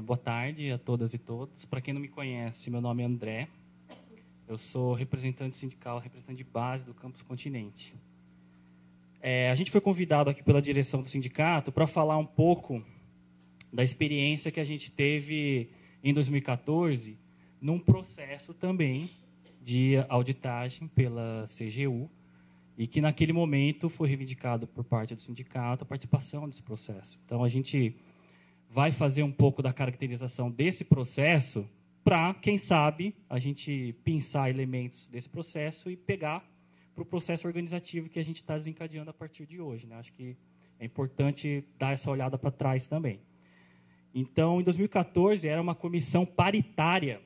Boa tarde a todas e todos. Para quem não me conhece, meu nome é André. Eu sou representante sindical, representante de base do Campus Continente. A gente foi convidado aqui pela direção do sindicato para falar um pouco da experiência que a gente teve em 2014, num processo também de auditagem pela CGU, e que naquele momento foi reivindicado por parte do sindicato a participação desse processo. Então, a gente vai fazer um pouco da caracterização desse processo para, quem sabe, a gente pensar elementos desse processo e pegar para o processo organizativo que a gente está desencadeando a partir de hoje, né? Acho que é importante dar essa olhada para trás também. Então, em 2014, era uma comissão paritária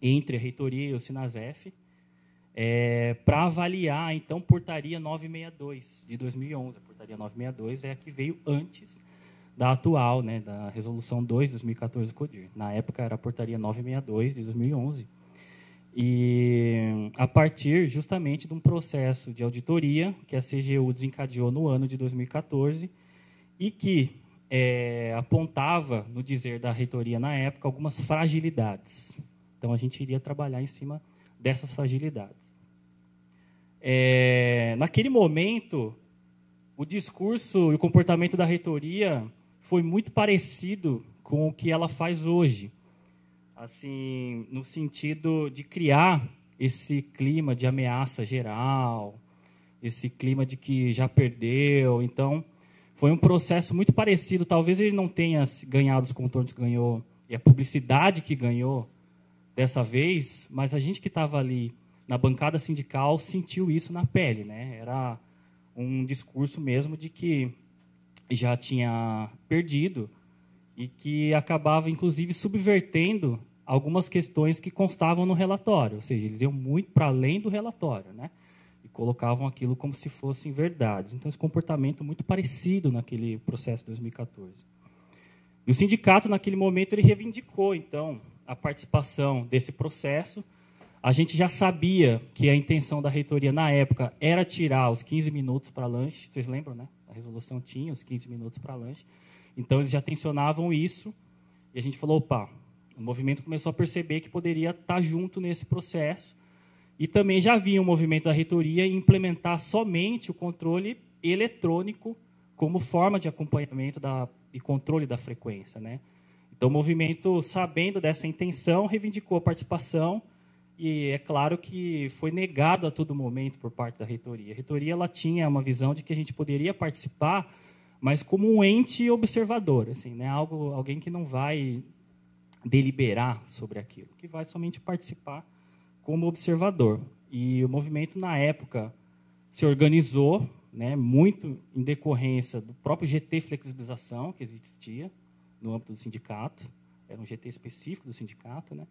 entre a reitoria e o Sinasef, para avaliar, então, portaria 962 de 2011. A portaria 962 é a que veio antes da atual, né, da resolução 2 de 2014 do CODIR. Na época, era a portaria 962 de 2011. E a partir, justamente, de um processo de auditoria que a CGU desencadeou no ano de 2014 e que apontava, no dizer da reitoria na época, algumas fragilidades. Então, a gente iria trabalhar em cima dessas fragilidades. Naquele momento, o discurso e o comportamento da reitoria foi muito parecido com o que ela faz hoje, assim, no sentido de criar esse clima de ameaça geral, esse clima de que já perdeu. Então, foi um processo muito parecido. Talvez ele não tenha ganhado os contornos que ganhou e a publicidade que ganhou dessa vez, mas a gente que estava ali na bancada sindical sentiu isso na pele, né? Era um discurso mesmo de que já tinha perdido e que acabava, inclusive, subvertendo algumas questões que constavam no relatório, ou seja, eles iam muito para além do relatório, né? E colocavam aquilo como se fossem verdades. Então, esse comportamento muito parecido naquele processo de 2014. E o sindicato, naquele momento, ele reivindicou, então, a participação desse processo. A gente já sabia que a intenção da reitoria, na época, era tirar os 15 minutos para lanche. Vocês lembram, né? A resolução tinha os 15 minutos para lanche. Então, eles já tensionavam isso. E a gente falou, opa, o movimento começou a perceber que poderia estar junto nesse processo. E também já havia um movimento da reitoria em implementar somente o controle eletrônico como forma de acompanhamento e controle da frequência, né? Então, o movimento, sabendo dessa intenção, reivindicou a participação. E é claro que foi negado a todo momento por parte da reitoria. A reitoria ela tinha uma visão de que a gente poderia participar, mas como um ente observador, assim, né? Alguém que não vai deliberar sobre aquilo, que vai somente participar como observador. E o movimento, na época, se organizou, né, muito em decorrência do próprio GT Flexibilização, que existia no âmbito do sindicato, era um GT específico do sindicato, né?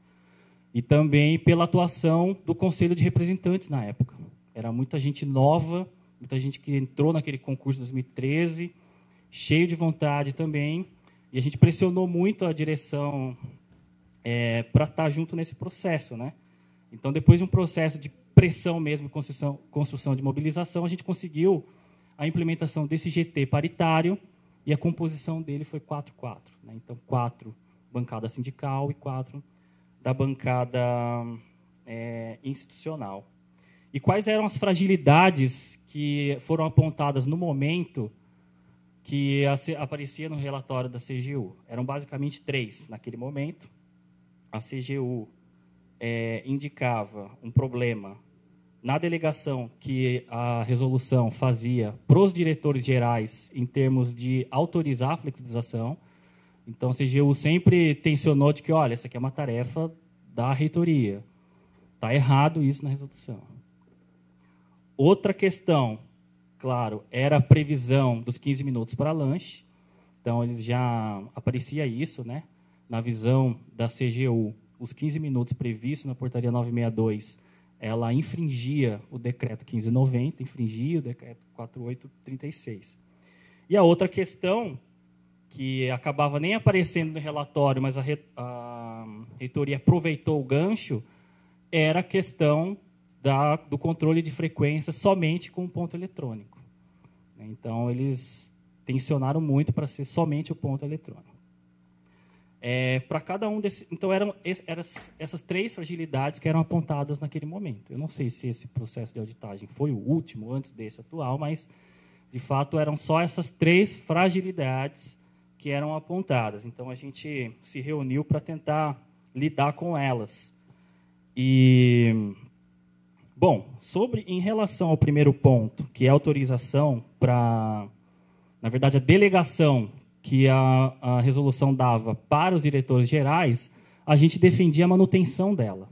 E também pela atuação do Conselho de Representantes na época. Era muita gente nova, muita gente que entrou naquele concurso de 2013, cheio de vontade também, e a gente pressionou muito a direção para estar junto nesse processo, né? Então, depois de um processo de pressão mesmo, construção de mobilização, a gente conseguiu a implementação desse GT paritário e a composição dele foi 4-4, né? Então, 4 bancada sindical e 4 da bancada institucional. E quais eram as fragilidades que foram apontadas no momento que aparecia no relatório da CGU? Eram basicamente 3 naquele momento. A CGU indicava um problema na delegação que a resolução fazia para os diretores gerais em termos de autorizar a flexibilização. Então, a CGU sempre tensionou de que, olha, essa aqui é uma tarefa da reitoria. Está errado isso na resolução. Outra questão, claro, era a previsão dos 15 minutos para lanche. Então, eles já aparecia isso, né? Na visão da CGU, os 15 minutos previstos na portaria 962, ela infringia o decreto 1590, infringia o decreto 4836. E a outra questão, que acabava nem aparecendo no relatório, mas a reitoria aproveitou o gancho, era a questão do controle de frequência somente com o ponto eletrônico. Então, eles tensionaram muito para ser somente o ponto eletrônico. para cada um desses. Então, eram essas 3 fragilidades que eram apontadas naquele momento. Eu não sei se esse processo de auditagem foi o último, antes desse atual, mas, de fato, eram só essas 3 fragilidades que eram apontadas. Então, a gente se reuniu para tentar lidar com elas. E, bom, em relação ao primeiro ponto, que é a autorização para, na verdade, a delegação que a resolução dava para os diretores gerais, a gente defendia a manutenção dela.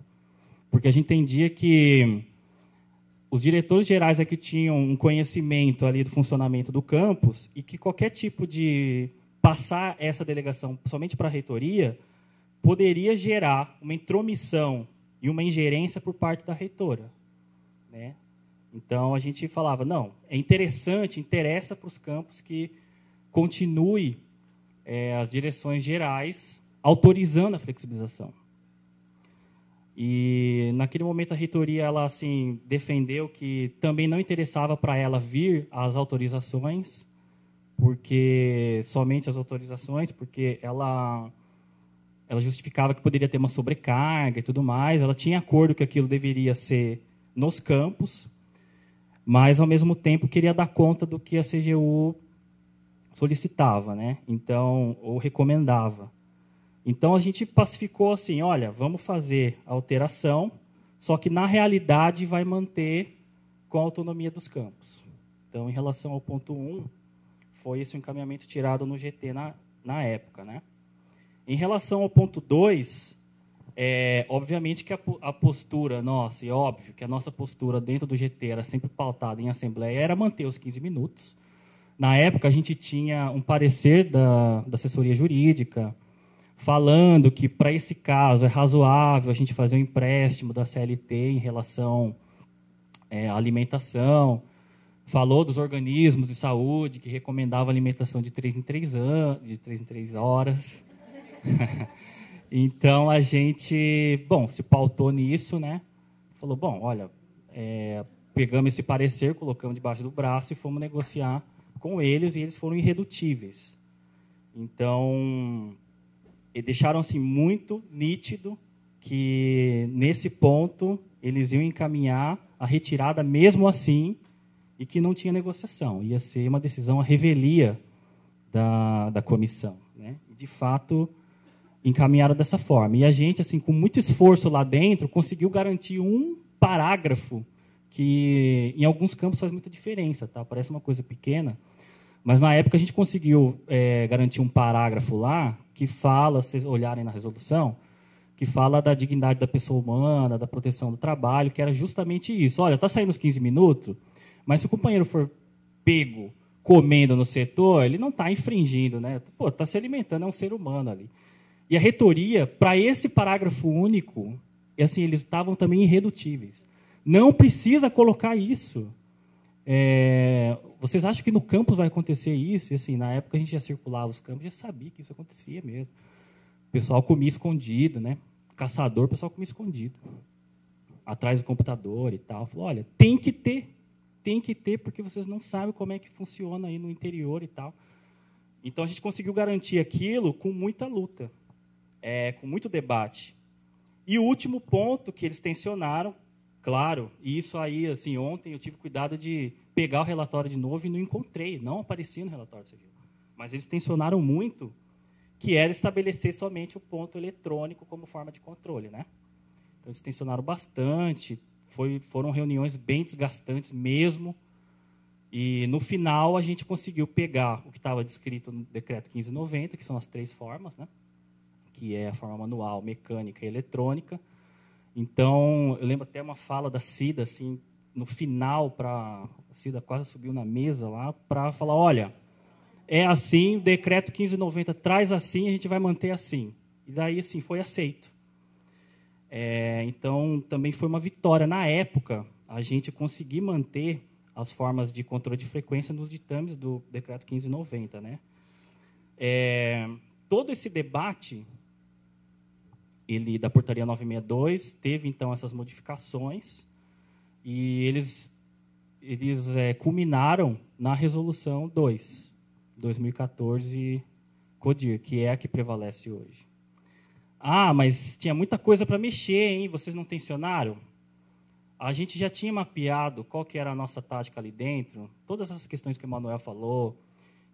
Porque a gente entendia que os diretores gerais é que tinham um conhecimento ali do funcionamento do campus e que qualquer tipo de passar essa delegação somente para a reitoria poderia gerar uma intromissão e uma ingerência por parte da reitora, né? Então, a gente falava, não, é interessante, interessa para os campos que continue as direções gerais autorizando a flexibilização. E, naquele momento, a reitoria ela, assim, defendeu que também não interessava para ela vir as autorizações, porque somente as autorizações, porque ela justificava que poderia ter uma sobrecarga e tudo mais. Ela tinha acordo que aquilo deveria ser nos campos, mas, ao mesmo tempo, queria dar conta do que a CGU solicitava, né? Então, ou recomendava. Então, a gente pacificou assim, olha, vamos fazer a alteração, só que, na realidade, vai manter com a autonomia dos campos. Então, em relação ao ponto 1, foi esse o encaminhamento tirado no GT na época, né? Em relação ao ponto 2, obviamente que a postura nossa, e óbvio que a nossa postura dentro do GT era sempre pautada em assembleia, era manter os 15 minutos. Na época, a gente tinha um parecer da assessoria jurídica falando que, para esse caso, é razoável a gente fazer um empréstimo da CLT em relação à alimentação. Falou dos organismos de saúde que recomendavam alimentação de 3 em 3 horas. Então, a gente, se pautou nisso, né? Falou, bom, olha, pegamos esse parecer, colocamos debaixo do braço e fomos negociar com eles, e eles foram irredutíveis. Então, deixaram assim, muito nítido que, nesse ponto, eles iam encaminhar a retirada mesmo assim, e que não tinha negociação. Ia ser uma decisão à revelia da comissão, né? E, de fato, encaminharam dessa forma. E a gente, assim, com muito esforço lá dentro, conseguiu garantir um parágrafo que, em alguns campos, faz muita diferença, tá? Parece uma coisa pequena, mas, na época, a gente conseguiu garantir um parágrafo lá que fala, se vocês olharem na resolução, que fala da dignidade da pessoa humana, da proteção do trabalho, que era justamente isso. Olha, está saindo os 15 minutos, mas se o companheiro for pego comendo no setor, ele não está infringindo, né? Pô, está se alimentando, é um ser humano ali. E a reitoria, para esse parágrafo único, assim, eles estavam também irredutíveis. Não precisa colocar isso. Vocês acham que no campus vai acontecer isso? E, assim, na época a gente já circulava os campos, já sabia que isso acontecia mesmo. O pessoal comia escondido, né? Caçador, o pessoal comia escondido. Atrás do computador e tal. Falou, olha, tem que ter, porque vocês não sabem como é que funciona aí no interior e tal. Então, a gente conseguiu garantir aquilo com muita luta, com muito debate. E o último ponto que eles tensionaram, claro, e isso aí, assim, ontem eu tive cuidado de pegar o relatório de novo e não encontrei, não aparecia no relatório do CGU. Mas eles tensionaram muito, que era estabelecer somente o ponto eletrônico como forma de controle, né? Então, eles tensionaram bastante, foram reuniões bem desgastantes mesmo, e, no final, a gente conseguiu pegar o que estava descrito no decreto 1590, que são as 3 formas, né? Que é a forma manual, mecânica e eletrônica. Então, eu lembro até uma fala da Cida, assim, no final, a Cida quase subiu na mesa lá, para falar, olha, é assim, o decreto 1590 traz assim, a gente vai manter assim. E daí, assim, foi aceito. Então, também foi uma vitória. Na época, a gente conseguiu manter as formas de controle de frequência nos ditames do decreto 1590, né? Todo esse debate da portaria 962 teve, então, essas modificações, e eles culminaram na resolução 2, 2014, CODIR, que é a que prevalece hoje. Ah, mas tinha muita coisa para mexer, hein? Vocês não tensionaram? A gente já tinha mapeado qual que era a nossa tática ali dentro, todas essas questões que o Manuel falou,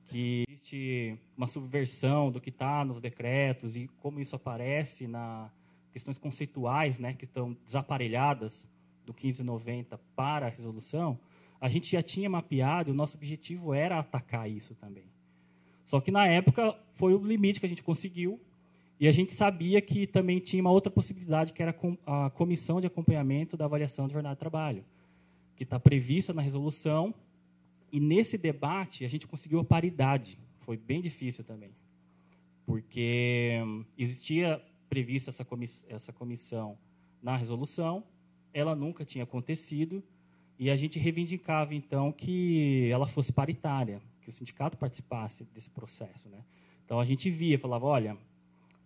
que existe uma subversão do que está nos decretos e como isso aparece nas questões conceituais, né, que estão desaparelhadas do 1590 para a resolução, a gente já tinha mapeado e o nosso objetivo era atacar isso também. Só que, na época, foi o limite que a gente conseguiu e a gente sabia que também tinha uma outra possibilidade, que era a comissão de acompanhamento da avaliação de jornada de trabalho, que está prevista na resolução. E, nesse debate, a gente conseguiu a paridade. Foi bem difícil também, porque existia prevista essa comissão na resolução, ela nunca tinha acontecido, e a gente reivindicava, então, que ela fosse paritária, que o sindicato participasse desse processo, né? Então, a gente via, falava, olha,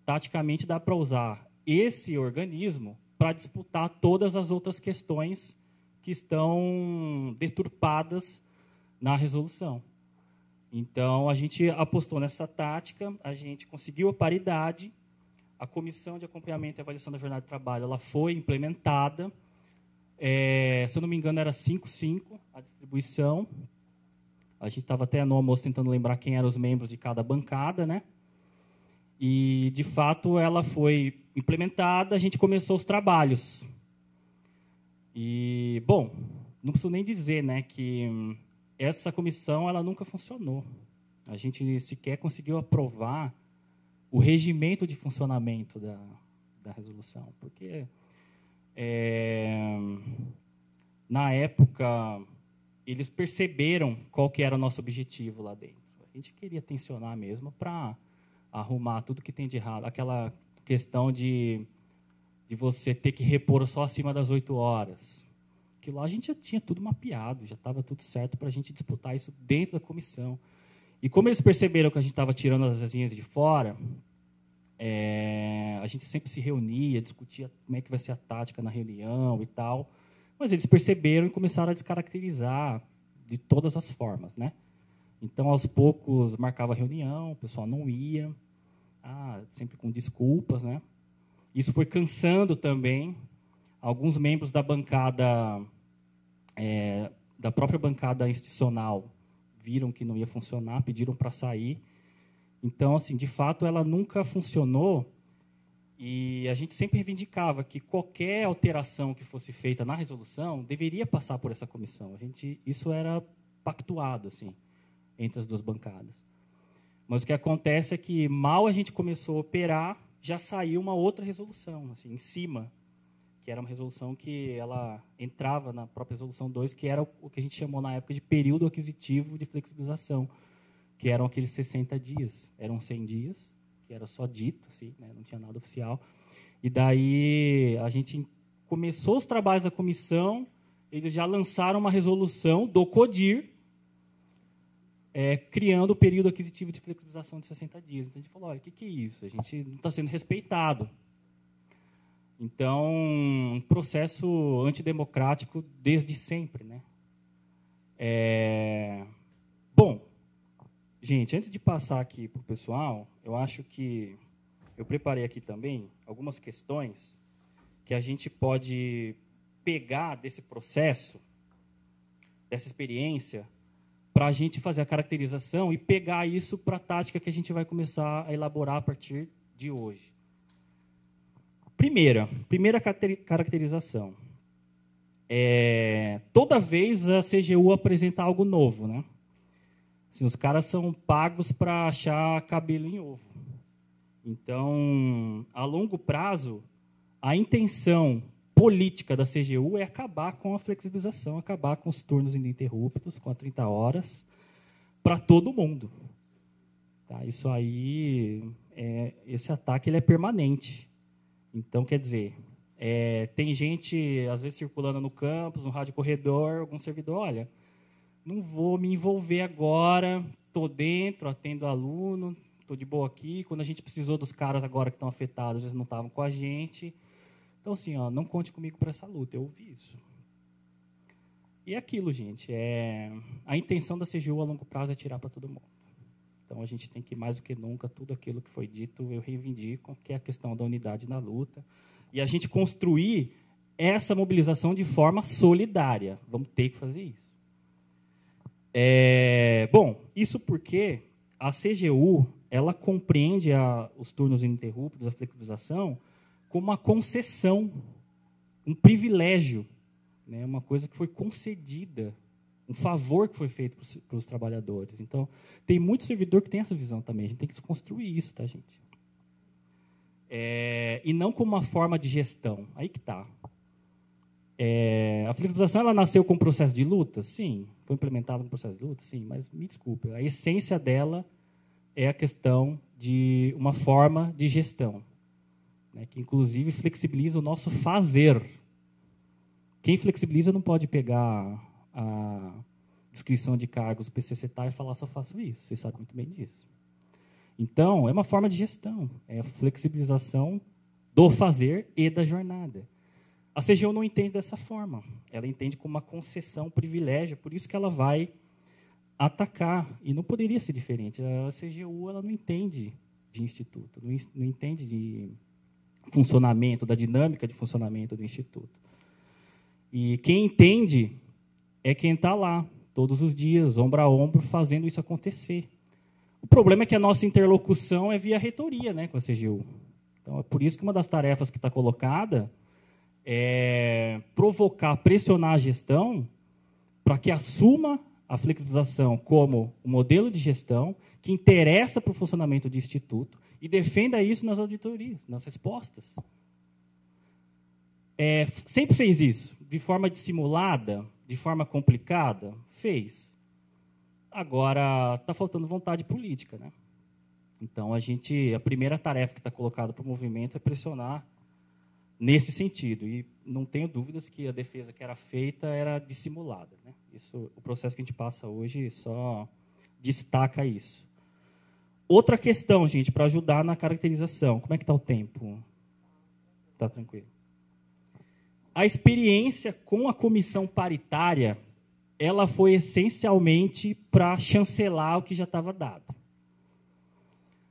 taticamente dá para usar esse organismo para disputar todas as outras questões que estão deturpadas na resolução. Então, a gente apostou nessa tática, a gente conseguiu a paridade, a comissão de acompanhamento e avaliação da jornada de trabalho ela foi implementada, se eu não me engano, era 5-5 a distribuição. A gente estava até no almoço tentando lembrar quem eram os membros de cada bancada, né? E, de fato, ela foi implementada, a gente começou os trabalhos. E, bom, não preciso nem dizer, né, que essa comissão ela nunca funcionou. A gente sequer conseguiu aprovar o regimento de funcionamento da resolução, porque, na época, eles perceberam qual que era o nosso objetivo lá dentro. A gente queria tensionar mesmo para arrumar tudo que tem de errado. Aquela questão de você ter que repor só acima das 8 horas. Que lá a gente já tinha tudo mapeado, já estava tudo certo para a gente disputar isso dentro da comissão. E como eles perceberam que a gente estava tirando as asinhas de fora, a gente sempre se reunia, discutia como é que vai ser a tática na reunião e tal. Mas eles perceberam e começaram a descaracterizar de todas as formas, né? Então, aos poucos, marcava reunião, o pessoal não ia, sempre com desculpas, né? Isso foi cansando também. Alguns membros da bancada, da própria bancada institucional, viram que não ia funcionar, pediram para sair. Então, assim, de fato, ela nunca funcionou. E a gente sempre reivindicava que qualquer alteração que fosse feita na resolução deveria passar por essa comissão. Isso era pactuado, assim, entre as duas bancadas. Mas o que acontece é que, mal a gente começou a operar, já saiu uma outra resolução, assim, em cima, que era uma resolução que ela entrava na própria resolução 2, que era o que a gente chamou na época de período aquisitivo de flexibilização, que eram aqueles 60 dias, eram 100 dias, que era só dito, assim, né, não tinha nada oficial. E daí a gente começou os trabalhos da comissão, eles já lançaram uma resolução do CODIR, criando o período aquisitivo de flexibilização de 60 dias. Então, a gente falou, olha, o que é isso? A gente não está sendo respeitado. Então, um processo antidemocrático desde sempre, né? Bom, gente, antes de passar aqui para o pessoal, eu acho que eu preparei aqui também algumas questões que a gente pode pegar desse processo, dessa experiência, para a gente fazer a caracterização e pegar isso para a tática que a gente vai começar a elaborar a partir de hoje. Primeira caracterização. Toda vez a CGU apresenta algo novo, né? Assim, os caras são pagos para achar cabelo em ovo. Então, a longo prazo, a intenção política da CGU é acabar com a flexibilização, acabar com os turnos ininterruptos, com as 30 horas, para todo mundo. Tá? Isso aí, esse ataque ele é permanente. Então, quer dizer, tem gente, às vezes, circulando no campus, no rádio corredor, algum servidor, olha, não vou me envolver agora, estou dentro, atendo aluno, estou de boa aqui. Quando a gente precisou dos caras agora que estão afetados, eles não estavam com a gente. Então, assim, não conte comigo para essa luta. Eu ouvi isso. E é aquilo, gente. A intenção da CGU a longo prazo é tirar para todo mundo. Então, a gente tem que, mais do que nunca, tudo aquilo que foi dito, eu reivindico, que é a questão da unidade na luta. E a gente construir essa mobilização de forma solidária. Vamos ter que fazer isso. Bom, isso porque a CGU ela compreende os turnos ininterruptos, a flexibilização, como uma concessão, um privilégio, né, uma coisa que foi concedida, um favor que foi feito para os trabalhadores. Então, tem muito servidor que tem essa visão também. A gente tem que desconstruir isso, tá, gente? E não como uma forma de gestão. Aí que está. A flexibilização ela nasceu com um processo de luta? Sim. Foi implementada no processo de luta? Sim. Mas, me desculpe, a essência dela é a questão de uma forma de gestão, né, que, inclusive, flexibiliza o nosso fazer. Quem flexibiliza não pode pegar a descrição de cargos do PCCTA e falar só faço isso. Vocês sabem muito bem disso. Então, é uma forma de gestão. É a flexibilização do fazer e da jornada. A CGU não entende dessa forma. Ela entende como uma concessão, um privilégio. Por isso que ela vai atacar. E não poderia ser diferente. A CGU ela não entende de instituto, não entende de funcionamento, da dinâmica de funcionamento do instituto. E quem entende é quem está lá, todos os dias, ombro a ombro, fazendo isso acontecer. O problema é que a nossa interlocução é via reitoria, né, com a CGU. Então, é por isso que uma das tarefas que está colocada é provocar, pressionar a gestão para que assuma a flexibilização como um modelo de gestão que interessa para o funcionamento do Instituto e defenda isso nas auditorias, nas respostas. Sempre fez isso, de forma dissimulada, de forma complicada? Fez. Agora, está faltando vontade política, né? Então, a primeira tarefa que está colocada para o movimento é pressionar nesse sentido. E não tenho dúvidas que a defesa que era feita era dissimulada, né? Isso, o processo que a gente passa hoje só destaca isso. Outra questão, gente, para ajudar na caracterização. Como é que está o tempo? Está tranquilo. A experiência com a comissão paritária, ela foi essencialmente para chancelar o que já estava dado.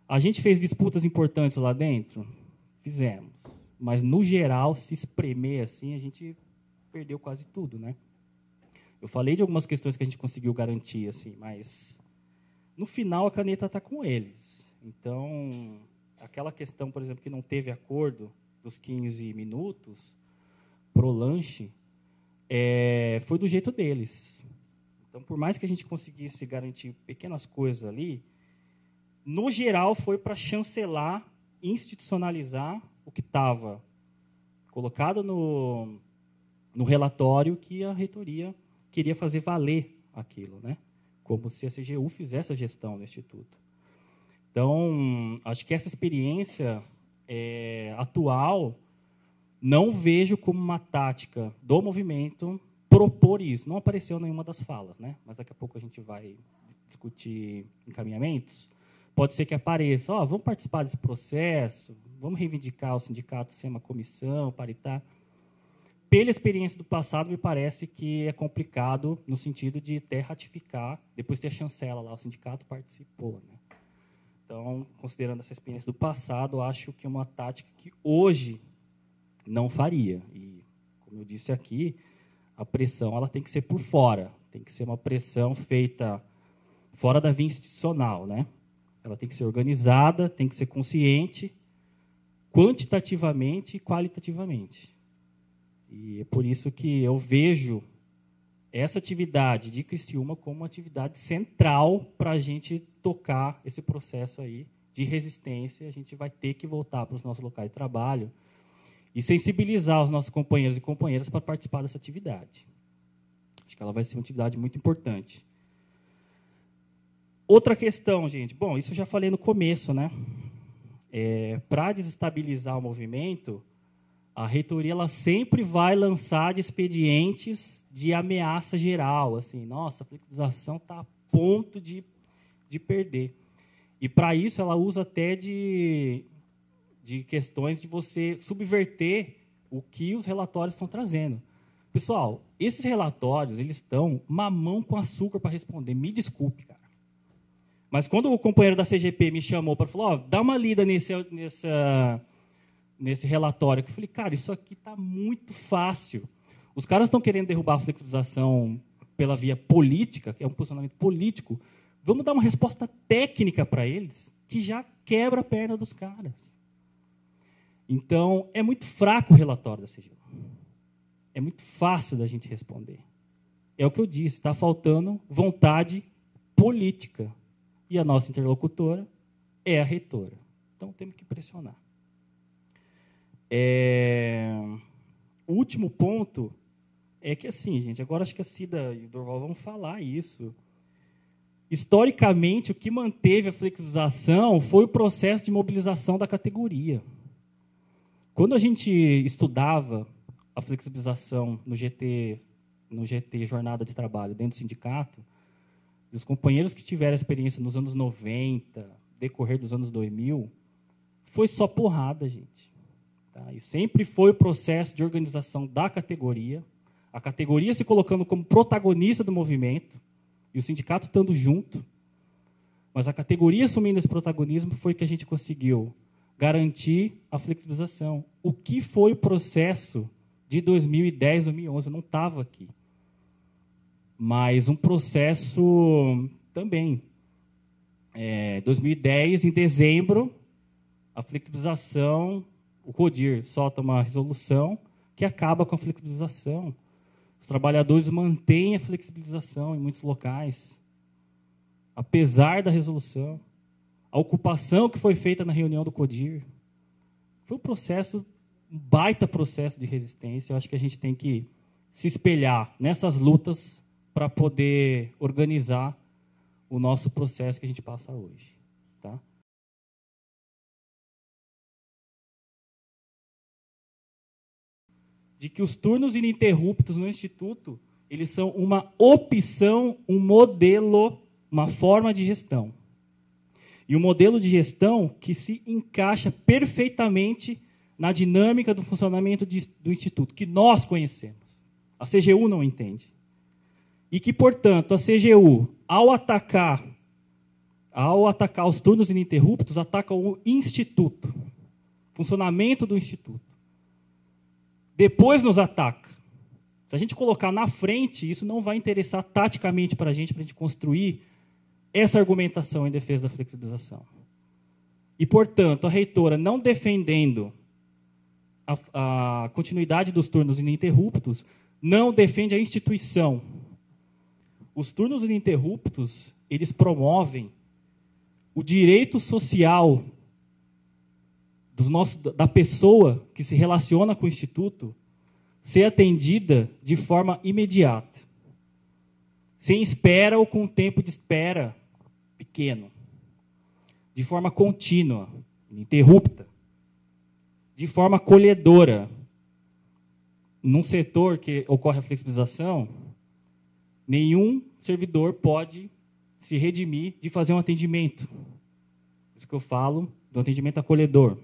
A gente fez disputas importantes lá dentro? Fizemos. Mas, no geral, se espremer assim, a gente perdeu quase tudo, né? Eu falei de algumas questões que a gente conseguiu garantir, assim, mas, no final, a caneta está com eles. Então, aquela questão, por exemplo, que não teve acordo dos 15 minutos pro lanche, foi do jeito deles. Então, por mais que a gente conseguisse garantir pequenas coisas ali, no geral foi para chancelar, institucionalizar o que estava colocado no relatório que a reitoria queria fazer valer aquilo, né? Como se a CGU fizesse a gestão do Instituto. Então, acho que essa experiência atual não vejo como uma tática do movimento propor isso. Não apareceu nenhuma das falas, né? Mas daqui a pouco a gente vai discutir encaminhamentos. Pode ser que apareça, vamos participar desse processo, vamos reivindicar o sindicato ser uma comissão paritária. Pela experiência do passado, me parece que é complicado no sentido de até ratificar, depois ter a chancela lá, o sindicato participou, né? Então, considerando essa experiência do passado, acho que é uma tática que hoje não faria. E, como eu disse aqui, a pressão ela tem que ser por fora, tem que ser uma pressão feita fora da via institucional, né? Ela tem que ser organizada, tem que ser consciente, quantitativamente e qualitativamente. E é por isso que eu vejo essa atividade de Criciúma como uma atividade central para a gente tocar esse processo aí de resistência. A gente vai ter que voltar para os nossos locais de trabalho e sensibilizar os nossos companheiros e companheiras para participar dessa atividade. Acho que ela vai ser uma atividade muito importante. Outra questão, gente. Bom, isso eu já falei no começo, né? Para desestabilizar o movimento, a reitoria ela sempre vai lançar expedientes de ameaça geral. Assim, nossa, a flexibilização está a ponto de perder. E, para isso, ela usa até de questões de você subverter o que os relatórios estão trazendo. Pessoal, esses relatórios eles estão mamão com açúcar para responder. Me desculpe, cara. Mas quando o companheiro da CGP me chamou para falar, dá uma lida nesse relatório, eu falei, cara, isso aqui está muito fácil. Os caras estão querendo derrubar a flexibilização pela via política, que é um posicionamento político. Vamos dar uma resposta técnica para eles, que já quebra a perna dos caras. Então, é muito fraco o relatório da CGU. É muito fácil da gente responder. É o que eu disse, está faltando vontade política. E a nossa interlocutora é a reitora. Então, temos que pressionar. O último ponto é que, assim, gente, agora acho que a Cida e o Dorval vão falar isso. Historicamente, o que manteve a flexibilização foi o processo de mobilização da categoria. Quando a gente estudava a flexibilização no GT Jornada de Trabalho, dentro do sindicato, os companheiros que tiveram experiência nos anos 90, decorrer dos anos 2000, foi só porrada, gente. Tá? E sempre foi o processo de organização da categoria, a categoria se colocando como protagonista do movimento, e o sindicato estando junto, mas a categoria assumindo esse protagonismo foi que a gente conseguiu garantir a flexibilização. O que foi o processo de 2010, 2011? Eu não estava aqui. Mas um processo também. 2010, em dezembro, a flexibilização, o CODIR solta uma resolução que acaba com a flexibilização. Os trabalhadores mantêm a flexibilização em muitos locais, apesar da resolução. A ocupação que foi feita na reunião do CODIR foi um baita processo de resistência. Eu acho que a gente tem que se espelhar nessas lutas para poder organizar o nosso processo que a gente passa hoje. Tá? De que os turnos ininterruptos no Instituto, eles são uma opção, um modelo, uma forma de gestão. E um modelo de gestão que se encaixa perfeitamente na dinâmica do funcionamento do Instituto, que nós conhecemos. A CGU não entende. E que, portanto, a CGU, ao atacar os turnos ininterruptos, ataca o Instituto, funcionamento do Instituto. Depois nos ataca. Se a gente colocar na frente, isso não vai interessar taticamente para a gente construir essa argumentação em defesa da flexibilização. E, portanto, a reitora, não defendendo a continuidade dos turnos ininterruptos, não defende a instituição. Os turnos ininterruptos, eles promovem o direito social da pessoa que se relaciona com o Instituto ser atendida de forma imediata, sem espera ou com tempo de espera pequeno, de forma contínua, ininterrupta, de forma acolhedora. Num setor que ocorre a flexibilização, nenhum servidor pode se redimir de fazer um atendimento. Por isso que eu falo do atendimento acolhedor.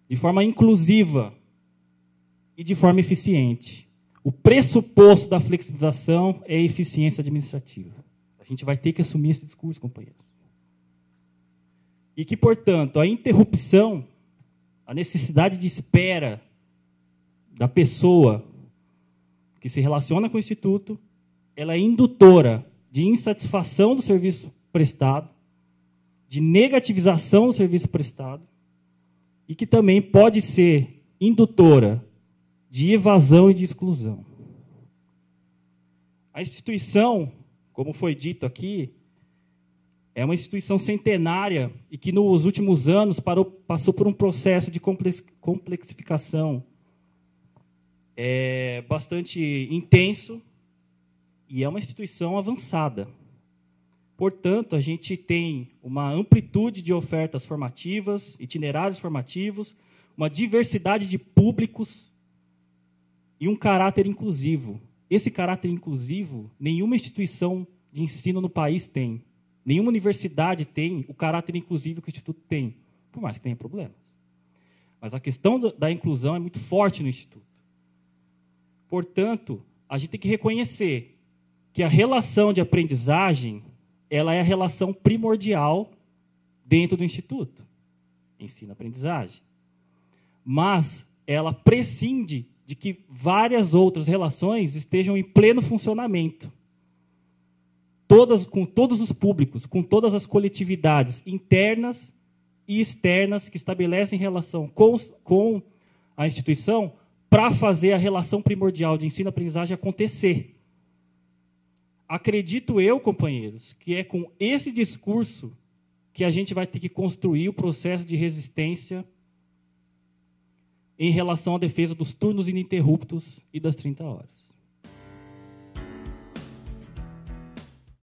De forma inclusiva e de forma eficiente. O pressuposto da flexibilização é a eficiência administrativa. A gente vai ter que assumir esse discurso, companheiros. E que, portanto, a interrupção, a necessidade de espera da pessoa que se relaciona com o Instituto, ela é indutora de insatisfação do serviço prestado, de negativização do serviço prestado, e que também pode ser indutora de evasão e de exclusão. A instituição, como foi dito aqui, é uma instituição centenária e que, nos últimos anos, passou por um processo de complexificação bastante intenso, e é uma instituição avançada. Portanto, a gente tem uma amplitude de ofertas formativas, itinerários formativos, uma diversidade de públicos e um caráter inclusivo. Esse caráter inclusivo, nenhuma instituição de ensino no país tem. Nenhuma universidade tem o caráter inclusivo que o Instituto tem, por mais que tenha problemas. Mas a questão da inclusão é muito forte no Instituto. Portanto, a gente tem que reconhecer que a relação de aprendizagem ela é a relação primordial dentro do Instituto, ensino-aprendizagem. Mas ela prescinde de que várias outras relações estejam em pleno funcionamento. Com todos os públicos, com todas as coletividades internas e externas que estabelecem relação com a instituição para fazer a relação primordial de ensino-aprendizagem acontecer. Acredito eu, companheiros, que é com esse discurso que a gente vai ter que construir o processo de resistência em relação à defesa dos turnos ininterruptos e das 30 horas.